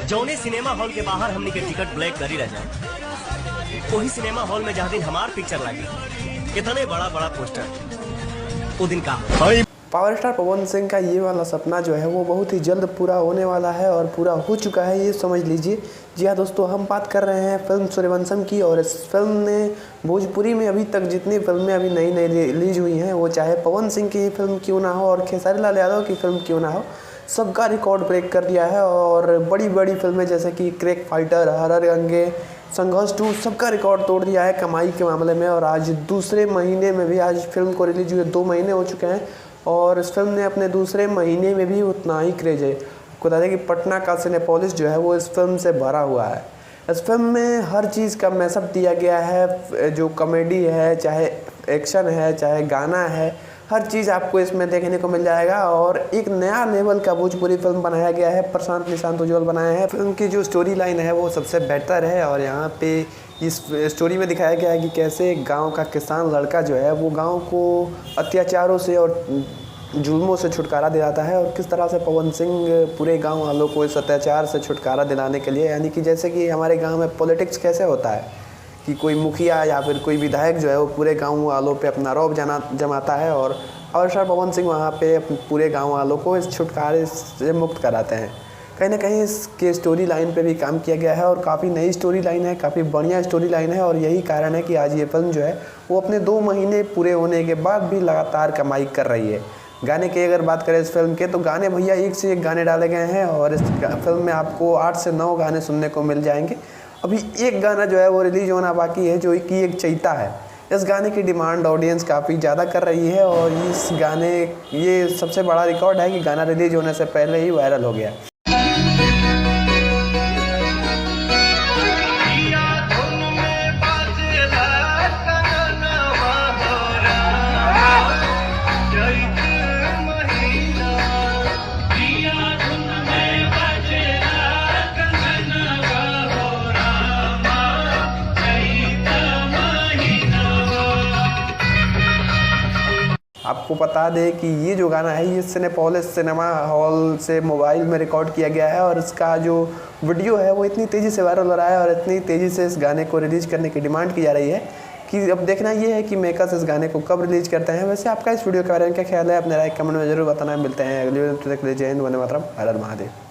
जौने cinema hall के बाहर हमनी के टिकट ब्लैक करी रह जाए, वही सिनेमा हॉल में जहाँ दिन हमार पिक्चर लगी, कितने बड़ा बड़ा पोस्टर वो दिन का। पावर स्टार पवन सिंह का ये वाला सपना जो है वो बहुत ही जल्द पूरा होने वाला है और पूरा हो चुका है, ये समझ लीजिए। जी हाँ दोस्तों, हम बात कर रहे हैं फिल्म सूर्यवंशम की। और इस फिल्म ने भोजपुरी में अभी तक जितनी फिल्में अभी नई नई रिलीज हुई हैं, वो चाहे पवन सिंह की फिल्म क्यों ना हो और खेसारी लाल यादव की फिल्म क्यों ना हो, सबका रिकॉर्ड ब्रेक कर दिया है। और बड़ी बड़ी फिल्में जैसे कि क्रिक फाइटर, हर गंगे, संघर्ष 2, सबका रिकॉर्ड तोड़ दिया है कमाई के मामले में। और आज दूसरे महीने में भी, आज फिल्म को रिलीज हुए 2 महीने हो चुके हैं और इस फिल्म ने अपने दूसरे महीने में भी उतना ही क्रेज है। आपको बता दें कि पटना का सिनेपोलिस जो है वो इस फिल्म से भरा हुआ है। इस फिल्म में हर चीज़ का मैसअप दिया गया है, जो कॉमेडी है, चाहे एक्शन है, चाहे गाना है, हर चीज़ आपको इसमें देखने को मिल जाएगा। और एक नया लेवल का भोजपुरी फिल्म बनाया गया है, प्रशांत निशांत उज्ज्वल बनाए हैं। फिल्म की जो स्टोरी लाइन है वो सबसे बेहतर है। और यहाँ पे इस स्टोरी में दिखाया गया है कि कैसे गांव का किसान लड़का जो है वो गांव को अत्याचारों से और जुल्मों से छुटकारा दिलाता है, और किस तरह से पवन सिंह पूरे गांव वालों को इस अत्याचार से छुटकारा दिलाने के लिए, यानी कि जैसे कि हमारे गांव में पॉलिटिक्स कैसे होता है कि कोई मुखिया या फिर कोई विधायक जो है वो पूरे गांव वालों पे अपना रौब जमाता है, और पावर स्टार पवन सिंह वहाँ पे पूरे गाँव वालों को इस छुटकारे से मुक्त कराते हैं। कहीं ना कहीं इसके स्टोरी लाइन पे भी काम किया गया है और काफ़ी नई स्टोरी लाइन है, काफ़ी बढ़िया स्टोरी लाइन है। और यही कारण है कि आज ये फिल्म जो है वो अपने 2 महीने पूरे होने के बाद भी लगातार कमाई कर रही है। गाने की अगर बात करें इस फिल्म के, तो गाने भैया एक से एक गाने डाले गए हैं और इस फिल्म में आपको 8 से 9 गाने सुनने को मिल जाएंगे। अभी एक गाना जो है वो रिलीज होना बाकी है, जो कि एक चैता है। इस गाने की डिमांड ऑडियंस काफ़ी ज़्यादा कर रही है और इस गाने, ये सबसे बड़ा रिकॉर्ड है कि गाना रिलीज होने से पहले ही वायरल हो गया। आपको बता दें कि ये जो गाना है ये सिनेपोलिस सिनेमा हॉल से मोबाइल में रिकॉर्ड किया गया है, और इसका जो वीडियो है वो इतनी तेज़ी से वायरल हो रहा है और इतनी तेज़ी से इस गाने को रिलीज करने की डिमांड की जा रही है कि अब देखना ये है कि मेकर्स इस गाने को कब रिलीज करते हैं। वैसे आपका इस वीडियो के बारे में क्या ख्याल है, अपने राय कमेंट में जरूर बताना। मिलते हैं अगली वीडियो में, तब तक के लिए जय हिंद, वंदे मातरम, हर हर महादेव।